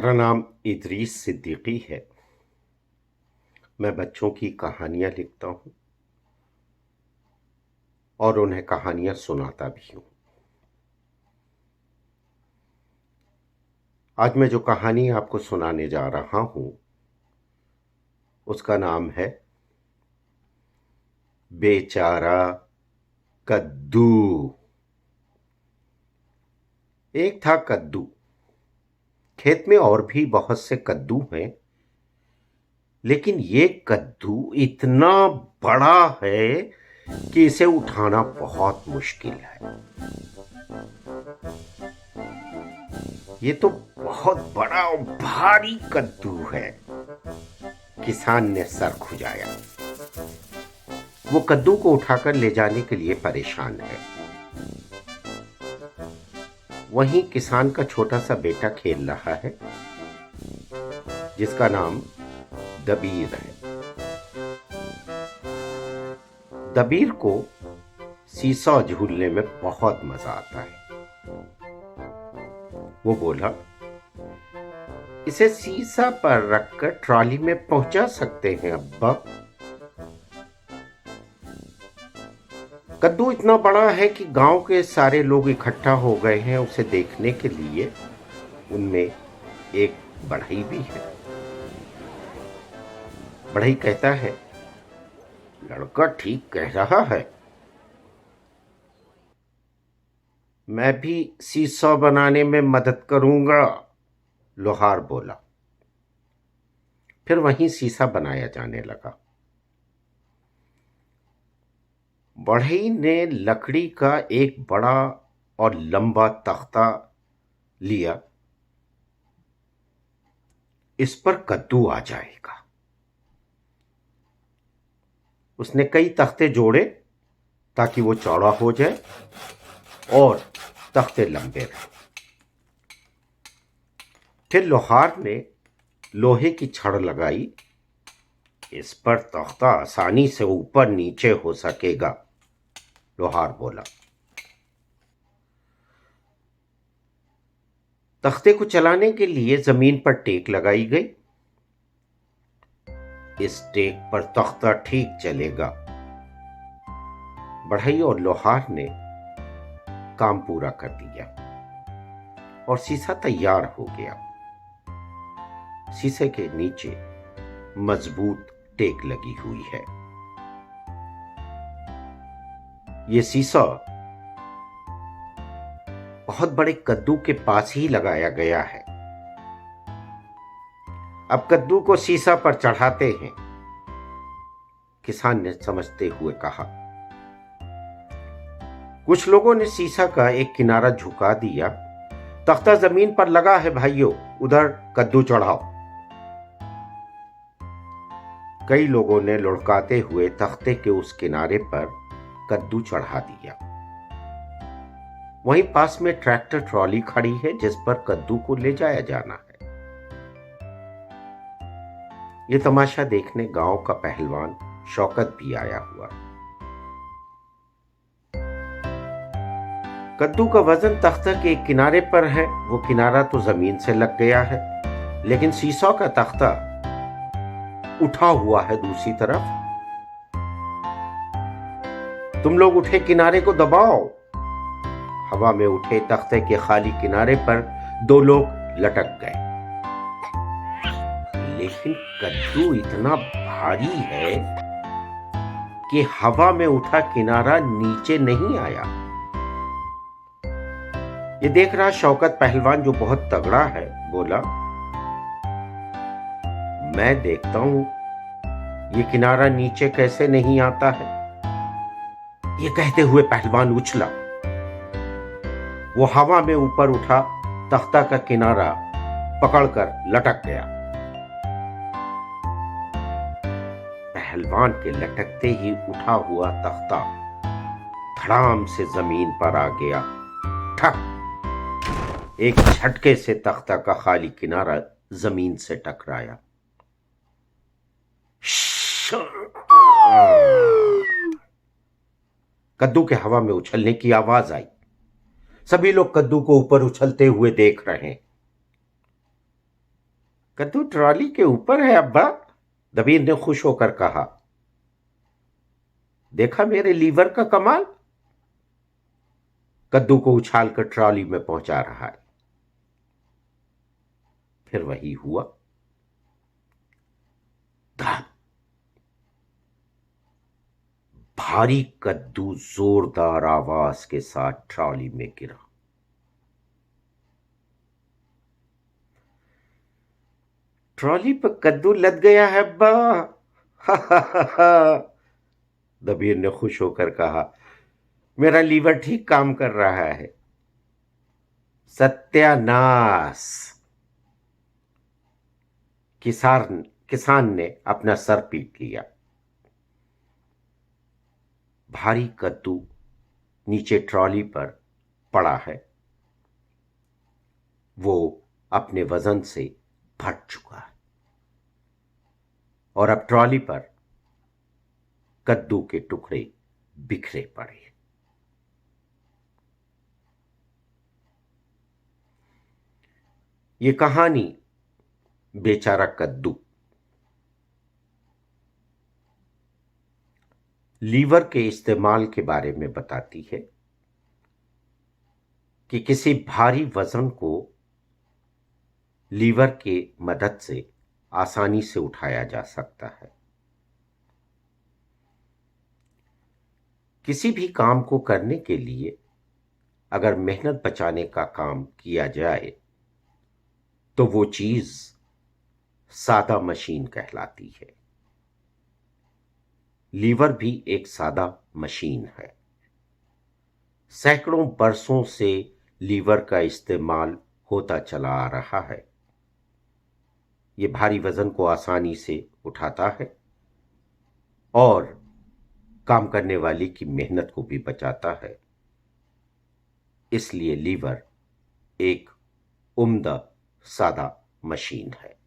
मेरा नाम इदरीस सिद्दीकी है। मैं बच्चों की कहानियाँ लिखता हूँ और उन्हें कहानियाँ सुनाता भी हूँ। आज मैं जो कहानी आपको सुनाने जा रहा हूँ उसका नाम है बेचारा कद्दू। एक था कद्दू। खेत में और भी बहुत से कद्दू हैं, लेकिन ये कद्दू इतना बड़ा है कि इसे उठाना बहुत मुश्किल है। ये तो बहुत बड़ा और भारी कद्दू है। किसान ने सर खुजाया। वो कद्दू को उठाकर ले जाने के लिए परेशान है। वहीं किसान का छोटा सा बेटा खेल रहा है, जिसका नाम दबीर है। दबीर को सीसॉ झूलने में बहुत मजा आता है। वो बोला, इसे सीसा पर रखकर ट्रॉली में पहुंचा सकते हैं अब्बा। कद्दू इतना बड़ा है कि गांव के सारे लोग इकट्ठा हो गए हैं उसे देखने के लिए। उनमें एक बढ़ई भी है। बढ़ई कहता है, लड़का ठीक कह रहा है, मैं भी सीसॉ बनाने में मदद करूंगा। लोहार बोला। फिर वहीं सीसा बनाया जाने लगा। बढ़ई ने लकड़ी का एक बड़ा और लंबा तख्ता लिया। इस पर कद्दू आ जाएगा। उसने कई तख्ते जोड़े ताकि वो चौड़ा हो जाए और तख्ते लंबे रहे। फिर लोहार ने लोहे की छड़ लगाई। इस पर तख्ता आसानी से ऊपर नीचे हो सकेगा, लोहार बोला। तख्ते को चलाने के लिए जमीन पर टेक लगाई गई। इस टेक पर तख्ता ठीक चलेगा। बढ़ई और लोहार ने काम पूरा कर दिया और सीसा तैयार हो गया। शीशे के नीचे मजबूत टेक लगी हुई है। यह शीशा बहुत बड़े कद्दू के पास ही लगाया गया है। अब कद्दू को शीशा पर चढ़ाते हैं, किसान ने समझते हुए कहा। कुछ लोगों ने शीशा का एक किनारा झुका दिया। तख्ता जमीन पर लगा है भाइयों, उधर कद्दू चढ़ाओ। कई लोगों ने लुढ़काते हुए तख्ते के उस किनारे पर कद्दू चढ़ा दिया। वहीं पास में ट्रैक्टर ट्रॉली खड़ी है जिस पर कद्दू को ले जाया जाना है। यह तमाशा देखने गांव का पहलवान शौकत भी आया हुआ। कद्दू का वजन तख्ता के एक किनारे पर है। वो किनारा तो जमीन से लग गया है, लेकिन सीसॉ का तख्ता उठा हुआ है दूसरी तरफ। तुम लोग उठे किनारे को दबाओ। हवा में उठे तख्ते के खाली किनारे पर दो लोग लटक गए। लेकिन कद्दू इतना भारी है कि हवा में उठा किनारा नीचे नहीं आया। ये देख रहा शौकत पहलवान, जो बहुत तगड़ा है, बोला, मैं देखता हूं ये किनारा नीचे कैसे नहीं आता है। ये कहते हुए पहलवान उछला। वो हवा में ऊपर उठा तख्ता का किनारा पकड़कर लटक गया। पहलवान के लटकते ही उठा हुआ तख्ता धड़ाम से जमीन पर आ गया। ठक! एक झटके से तख्ता का खाली किनारा जमीन से टकराया। कद्दू के हवा में उछलने की आवाज आई। सभी लोग कद्दू को ऊपर उछलते हुए देख रहे हैं। कद्दू ट्रॉली के ऊपर है अब्बा, दबीर ने खुश होकर कहा। देखा मेरे लीवर का कमाल, कद्दू को उछालकर ट्रॉली में पहुंचा रहा है। फिर वही हुआ। धम, भारी कद्दू जोरदार आवाज के साथ ट्रॉली में गिरा। ट्रॉली पर कद्दू लद गया है अब्बा। हा हा हा हा, दबीर ने खुश होकर कहा। मेरा लीवर ठीक काम कर रहा है। सत्यानाश, किसान ने अपना सर पीट लिया। भारी कद्दू नीचे ट्रॉली पर पड़ा है, वो अपने वजन से फट चुका है और अब ट्रॉली पर कद्दू के टुकड़े बिखरे पड़े। ये कहानी बेचारा कद्दू लीवर के इस्तेमाल के बारे में बताती है कि किसी भारी वजन को लीवर के मदद से आसानी से उठाया जा सकता है। किसी भी काम को करने के लिए अगर मेहनत बचाने का काम किया जाए तो वो चीज सादा मशीन कहलाती है। लीवर भी एक सादा मशीन है। सैकड़ों बरसों से लीवर का इस्तेमाल होता चला आ रहा है। ये भारी वजन को आसानी से उठाता है और काम करने वाले की मेहनत को भी बचाता है। इसलिए लीवर एक उम्दा सादा मशीन है।